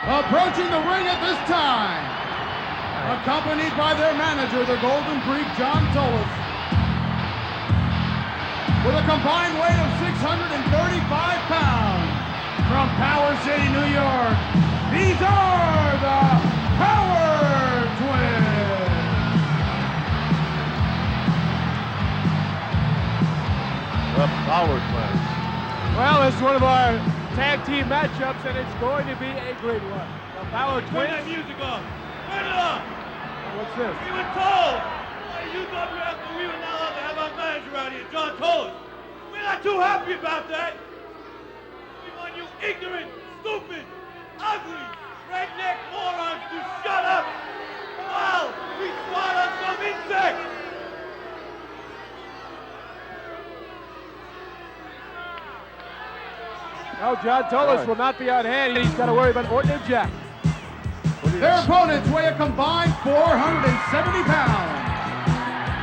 Approaching the ring at this time, accompanied by their manager, the Golden Greek, John Tolos, with a combined weight of 635 pounds, from Power City, New York, these are the Power Twins! The Power Twins. Well, it's one of our tag team matchups, and it's going to be a great one. The Power Turn Twins. that music off. Turn it off. What's this? We were told by UWF that we were not allowed to have our manager out here, John Tolos. We're not too happy about that. We want you ignorant, stupid, ugly, redneck morons to shut up while we swat on some insect. No, John Tolos will not be on hand. He's got to worry about Orton and Jack. Their opponents weigh a combined 470 pounds.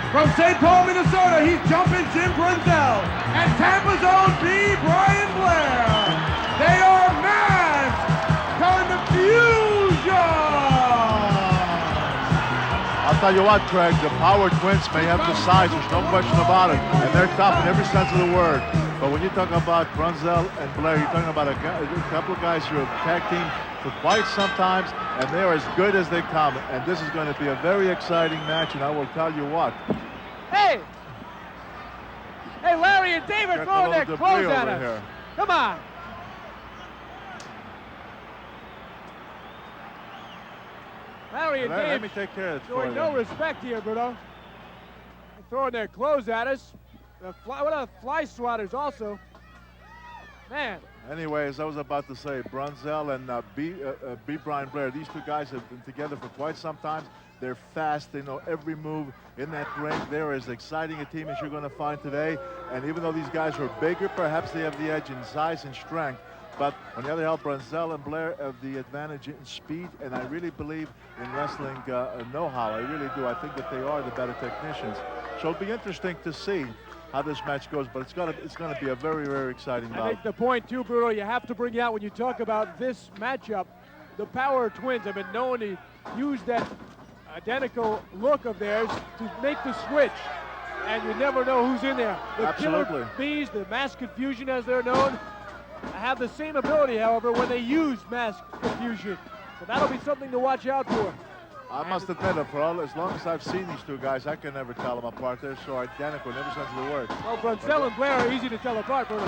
From St. Paul, Minnesota, he's Jumpin' Jim Brunzell. And Tampa's own B. Brian Blair. They are Mask Confusion! I'll tell you what, Craig, the Power Twins may have the size, there's no question about it, and they're tough in every sense of the word. But when you talk about Brunzell and Blair, you're talking about a couple of guys who have tag team for quite some time, and they're as good as they come. And this is going to be a very exciting match, and I will tell you what. Hey! Hey, Larry and David Got throwing a their little clothes debris at over us. here. Come on. Larry and Let me Dave take care of it for showing you. no respect here, Bruno. They're throwing their clothes at us. What are fly swatters also? Man. Anyway, as I was about to say, Brunzell and B. Brian Blair, these two guys have been together for quite some time. They're fast. They know every move in that ring. They're as exciting a team as you're going to find today. And even though these guys are bigger, perhaps they have the edge in size and strength. But on the other hand, Brunzell and Blair have the advantage in speed. And I really believe in wrestling know-how. I really do. I think that they are the better technicians. So it'll be interesting to see how this match goes, but it's gonna be a very, very exciting I bout. think the point too, Bruno, you have to bring out when you talk about this matchup, the Power Twins have been known to use that identical look of theirs to make the switch, and you never know who's in there. The Absolutely. Killer Bees, the Mass Confusion as they're known, have the same ability, however, when they use Mass Confusion. So that'll be something to watch out for. I must admit, as long as I've seen these two guys, I can never tell them apart. They're so identical in every sense of the word. Well, Brunzell and Blair are easy to tell apart, Bruno.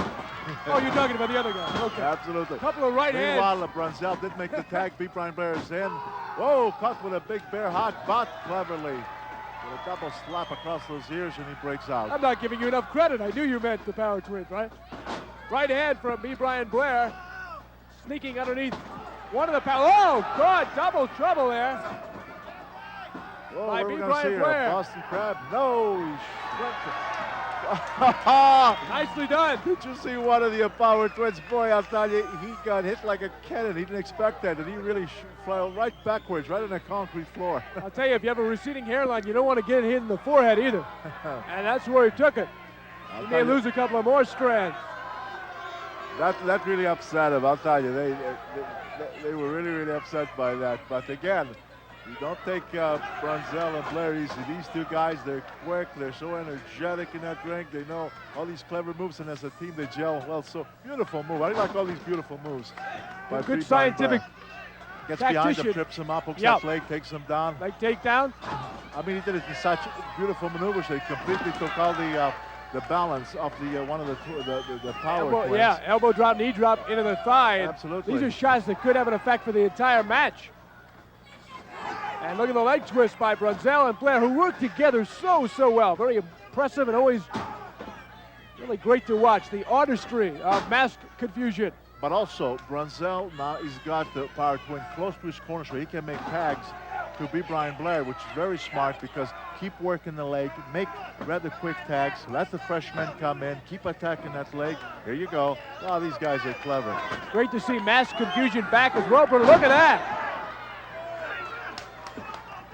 Oh, you're talking about the other guy. Okay. Absolutely. Couple of right hands. Meanwhile, Brunzell did make the tag. B. Brian Blair is in. Whoa, caught with a big bear hot butt cleverly. With a double slap across those ears, and he breaks out. I'm not giving you enough credit. I knew you meant the Power Twins, right? Right hand from B. Brian Blair. Sneaking underneath one of the Power. Oh, God, double trouble there. Whoa, by what are we B. going to see Brian here? Blair. Boston Crab? No, he Nicely done. Did you see one of the Power Twins? Boy, I'll tell you, he got hit like a cannon. He didn't expect that, and he really fell right backwards, right on the concrete floor. I'll tell you, if you have a receding hairline, you don't want to get hit in the forehead either. And that's where he took it. He may lose a couple of more strands. That really upset him. I'll tell you, they were really, really upset by that. But again, you don't take Brunzell and Blair easy. These two guys, they're quick, they're so energetic in that ring. They know all these clever moves, and as a team, they gel well. So beautiful move. I like all these beautiful moves. by Good B. Brian scientific Blair. Gets behind him, tactician. trips him up, hooks Yep. that leg, takes him down. Leg takedown. I mean, he did it in such beautiful maneuvers. They completely took all the balance of the one of the Power Elbow, Twins. yeah, elbow drop, knee drop into the thigh. And Absolutely. These are shots that could have an effect for the entire match. And look at the leg twist by Brunzell and Blair, who work together so well. Very impressive and always really great to watch. The artistry of Mask Confusion. But also, Brunzell, now he's got the Power Twin close to his corner so he can make tags to B. Brian Blair, which is very smart because keep working the leg, make rather quick tags, let the freshmen come in, keep attacking that leg. Here you go. Oh, these guys are clever. Great to see Mask Confusion back as well, but look at that.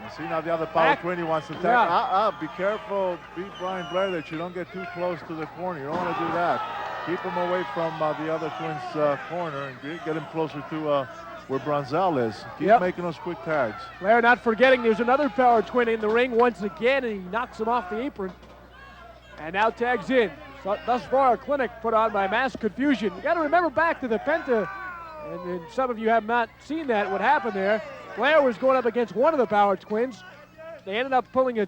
And see now the other Power Back. Twin, he wants to tag. Yeah. Be careful, B. Brian Blair, that you don't get too close to the corner. You don't want to do that. Keep him away from the other Twin's corner and get him closer to where Brunzell is. Keep Yep. making those quick tags. Blair not forgetting there's another power twin in the ring once again, and he knocks him off the apron. And now tags in. So, thus far, a clinic put on by Mass Confusion. You got to remember back to the Penta, and some of you have not seen that, what happened there. Blair was going up against one of the power twins. They ended up pulling a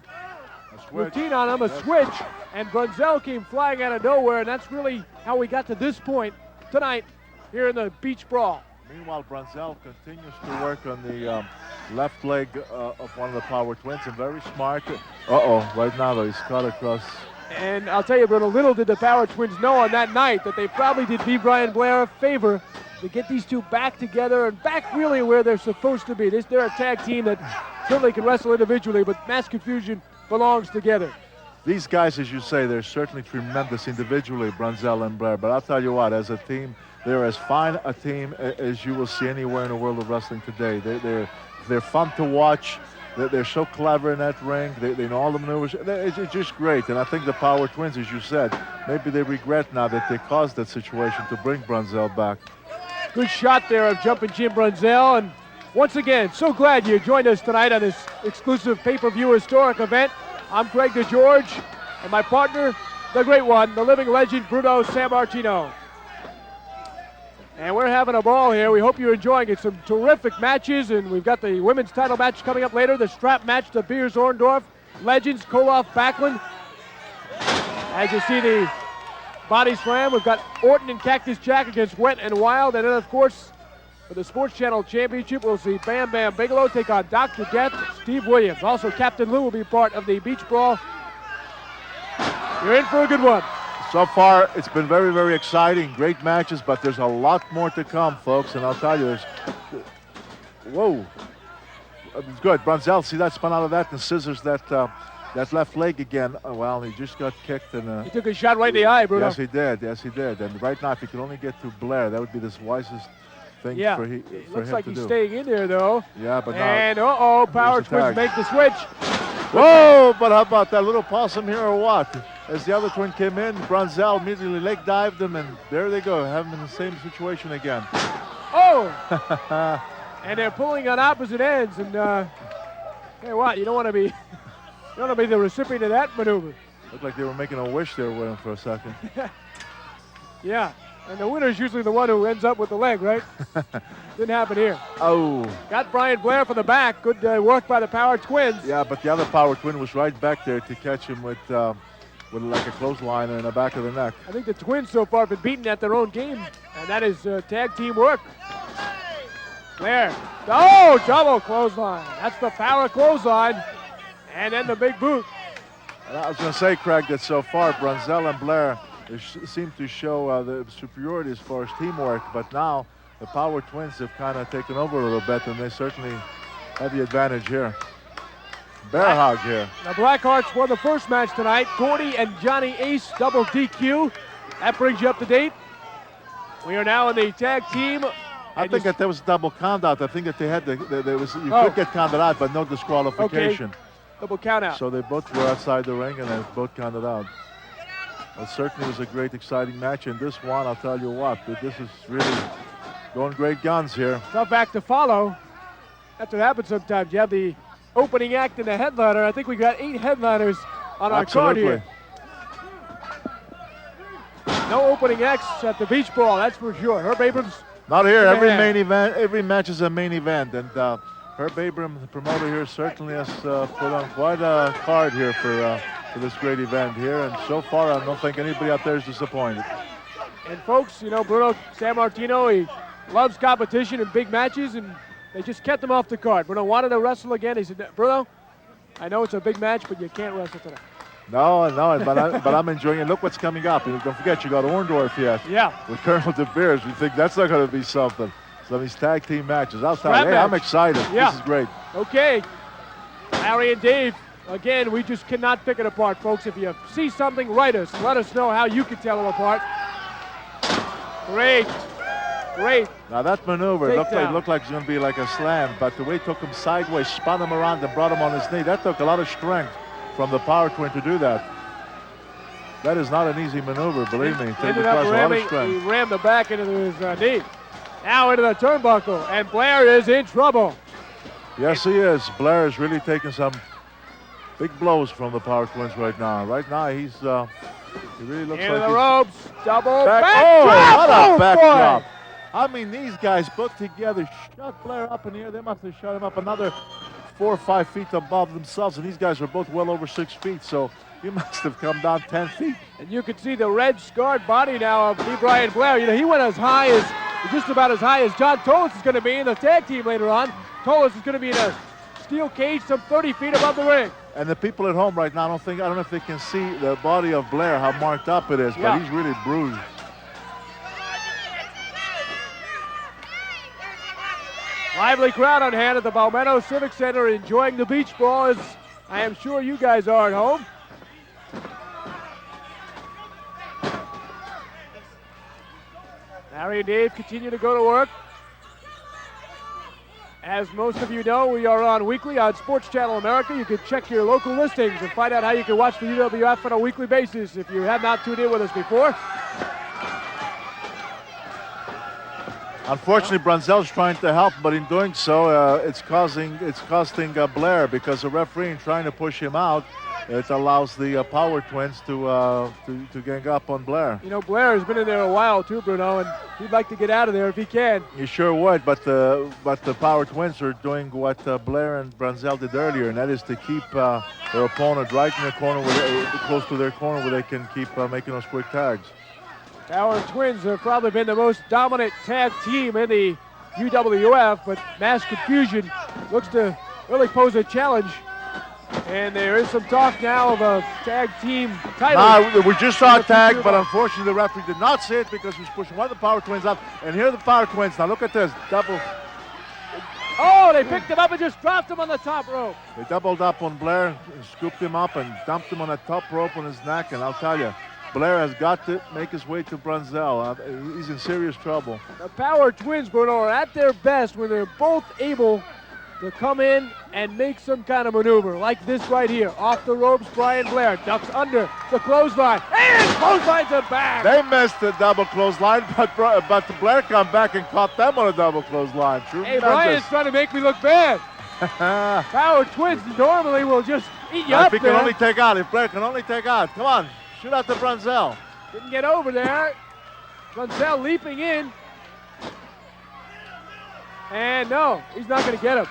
routine on him, a switch, and Brunzell came flying out of nowhere, and that's really how we got to this point tonight here in the Beach Brawl. Meanwhile, Brunzell continues to work on the left leg of one of the power twins, and very smart. Right now though, he's cut across. And I'll tell you, Bruno, little did the power twins know on that night that they probably did B. Brian Blair a favor to get these two back together and back really where they're supposed to be. They're a tag team that certainly can wrestle individually, but Mass Confusion belongs together. These guys, as you say, they're certainly tremendous individually, Brunzell and Blair, but I'll tell you what, as a team, they're as fine a team as you will see anywhere in the world of wrestling today. They're fun to watch. They're so clever in that ring. They know all the maneuvers. It's just great. And I think the power twins, as you said, maybe they regret now that they caused that situation to bring Brunzell back. Good shot there of Jumping Jim Brunzell. And once again, so glad you joined us tonight on this exclusive pay-per-view historic event. I'm Greg DeGeorge, and my partner, the great one, the living legend, Bruno Sammartino. And we're having a ball here. We hope you're enjoying it. Some terrific matches, and we've got the women's title match coming up later, the strap match, the Beers Orndorff legends, Koloff Backlund. As you see the body slam, we've got Orton and Cactus Jack against Wet and Wild. And then, of course, for the Sports Channel Championship, we'll see Bam Bam Bigelow take on Dr. Death, Steve Williams. Also, Captain Lou will be part of the Beach Brawl. You're in for a good one. So far, it's been very, very exciting. Great matches, but there's a lot more to come, folks. And I'll tell you, whoa. It's good. Brunzell, see that spun out of that and scissors that left leg again. Oh, well, he just got kicked. And he took a shot right in the eye, Bruno. Yes, he did. Yes, he did. And right now, if he could only get to Blair, that would be the wisest thing for him to do. It looks like he's staying in there, though. Yeah, but now. And, power twins make the switch. Whoa, but how about that little possum here or what? As the other twin came in, Brunzell immediately leg dived him, and there they go, have him in the same situation again. Oh! And they're pulling on opposite ends, and hey, what? You don't want to be the recipient of that maneuver. Looked like they were making a wish there with him for a second. Yeah, and the winner is usually the one who ends up with the leg, right? Didn't happen here. Oh. Got Brian Blair from the back. Good work by the power twins. Yeah, but the other power twin was right back there to catch him with like a clothesline in the back of the neck. I think the twins so far have been beaten at their own game, and that is tag team work. Blair. Oh, double clothesline. That's the power clothesline. And then the big boot. And I was going to say, Craig, that so far Brunzell and Blair seem to show the superiority as far as teamwork, but now the power twins have kind of taken over a little bit, and they certainly have the advantage here. Bear hug here. The Blackhearts won the first match tonight. Gordy and Johnny Ace, double DQ. That brings you up to date. We are now in the tag team. I think that there was a double count out. I think that they had you could get counted out, but no disqualification. Okay. Double count out. So they both were outside the ring, and they both counted out. It certainly was a great, exciting match, and this one, I'll tell you what, this is really going great guns here. Tough act to follow. That's what happens sometimes. You have the opening act and the headliner. I think we got 8 headliners on our card here. No opening acts at the Beach Brawl, that's for sure. Herb Abrams. Not here. Every match is a main event, and Herb Abrams, the promoter here, certainly has put on quite a card here for this great event here. And so far, I don't think anybody out there is disappointed. And folks, you know, Bruno Sammartino, he loves competition and big matches, and they just kept him off the card. Bruno wanted to wrestle again. He said, Bruno, I know it's a big match, but you can't wrestle tonight. No, but I'm enjoying it. Look what's coming up. And don't forget, you got Orndorff yet. Yeah. With Colonel De Beers. We think that's not going to be something. So these tag team matches. I'll tell you, hey, I'm excited. Yeah. This is great. Okay. Larry and Dave, again, we just cannot pick it apart, folks. If you see something, write us. Let us know how you can tell them apart. Great. Now that maneuver looked like it was going to be like a slam, but the way it took him sideways, spun him around, and brought him on his knee, that took a lot of strength from the power twin to do that. That is not an easy maneuver, believe me. It Ended requires up a lot of strength. He rammed the back into his knee. Now into the turnbuckle, and Blair is in trouble. Yes, he is. Blair is really taking some big blows from the Power Twins right now. Right now, he really looks Into like the he's ropes, double back. back Oh, drop. what Oh, a back boy. drop. I mean, these guys put together shut Blair up in the air. They must have shut him up another 4 or 5 feet above themselves, and these guys are both well over 6 feet, so he must have come down 10 feet. And you can see the red scarred body now of B. Brian Blair. You know, he went as high as, just about as high as John Tolos is going to be in the tag team later on. Tolos is going to be in a steel cage some 30 feet above the ring. And the people at home right now, I don't know if they can see the body of Blair, how marked up it is, Yeah. but he's really bruised. Lively crowd on hand at the Palmetto Civic Center enjoying the beach ball, as I am sure you guys are at home. Larry and Dave continue to go to work. As most of you know, we are on weekly on Sports Channel America. You can check your local listings and find out how you can watch the UWF on a weekly basis if you have not tuned in with us before. Unfortunately, Brunzell's trying to help, but in doing so, it's costing Blair, because the referee trying to push him out. It allows the Power Twins to gang up on Blair. You know, Blair has been in there a while too, Bruno, and he'd like to get out of there if he can. He sure would, but the Power Twins are doing what Blair and Brunzell did earlier, and that is to keep their opponent right in the corner, close to their corner, where they can keep making those quick tags. Power Twins have probably been the most dominant tag team in the UWF, but Mass Confusion looks to really pose a challenge. And there is some talk now of a tag team title. We just saw a tag, but unfortunately the referee did not see it because he was pushing one of the Power Twins up. And here are the Power Twins. Now look at this. Oh, they picked him up and just dropped him on the top rope. They doubled up on Blair, and scooped him up and dumped him on the top rope on his neck. And I'll tell you, Blair has got to make his way to Brunzell. He's in serious trouble. The Power Twins, Bruno, are at their best when they're both able to come in and make some kind of maneuver, like this right here. Off the ropes, Brian Blair ducks under the clothesline, and clotheslines him back. They missed the double clothesline, but Blair come back and caught them on a double clothesline. Hey, Brian's trying to make me look bad. Power Twins normally will just eat you up If he can only take out, if Blair can only take out. Come on, shoot out to Brunzell. Didn't get over there. Brunzell leaping in. And no, he's not going to get him.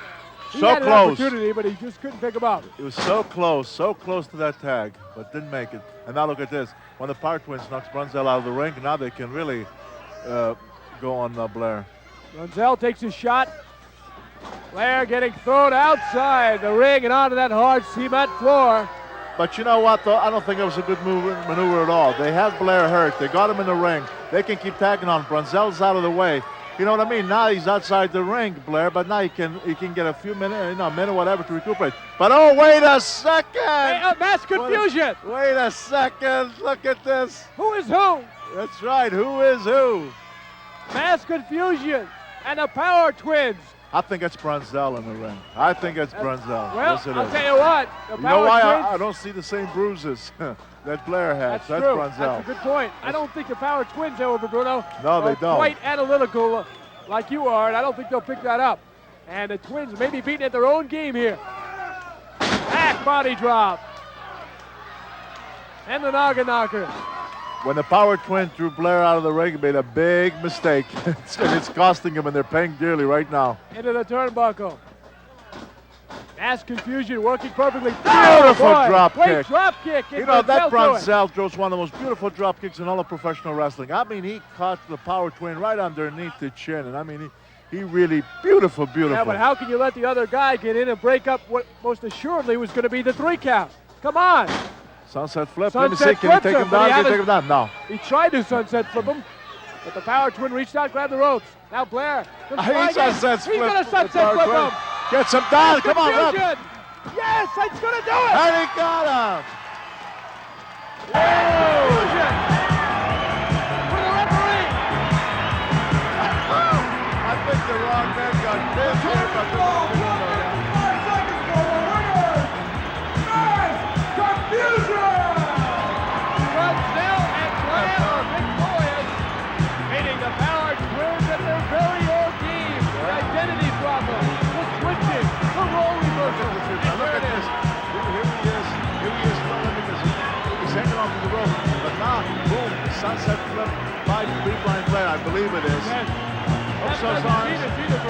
He had an opportunity, but he just couldn't pick him up. It was so close to that tag, but didn't make it. And now look at this. When the Power Twins knocks Brunzell out of the ring, now they can really go on Blair. Brunzell takes his shot. Blair getting thrown outside the ring and onto that hard cement floor. But you know what, though? I don't think it was a good maneuver at all. They had Blair hurt. They got him in the ring. They can keep tagging on. Brunzell's out of the way. You know what I mean? Now he's outside the ring, Blair, but now he can get a few minutes, a minute, whatever, to recuperate. But oh, wait a second! Hey, Mass Confusion! Wait a second! Look at this! Who is who? That's right. Who is who? Mass Confusion and the Power Twins. I think it's Brunzell in the ring. I think it's Brunzell. Well, yes, it I'll is. tell you what. The You know Power why Twins, I don't see the same bruises that Blair has? That's That's true. Brunzell. That's a good point. I don't think the Power Twins, however, Bruno, No, they are don't. quite analytical like you are, and I don't think they'll pick that up. And the Twins may be beating at their own game here. Back body drop. And the Naga Knocker. When the Power Twin threw Blair out of the ring, he made a big mistake. And it's costing him, and they're paying dearly right now. Into the turnbuckle. Mass Confusion working perfectly. Beautiful Oh, boy. drop Great kick. drop kick. You know, that Brunzell Brunzell throws one of the most beautiful drop kicks in all of professional wrestling. I mean, he caught the Power Twin right underneath the chin, and I mean, he really, beautiful. Yeah, but how can you let the other guy get in and break up what most assuredly was going to be the 3 count? Come on. Sunset flip. Sunset Let me see. Can he flips take him, him but down? he Can he haven't- take him down? No. He tried to sunset flip him, but the Power Twin reached out, grabbed the ropes. Now Blair. He sunset He's going to sunset flip him. Gets him down. Come on, up. Confusion. Yes, it's going to do it. And he got him. Confusion. For the referee. I think the wrong man got pinned here, but the wrong man got down. 5 seconds for the winners! Mass Confusion! Brunzell and Blair are victorious, beating the Power Twins at their very sunset flip by B. Brian Blair, I believe it is. Yes. Hooks That those doesn't arms. mean it's either,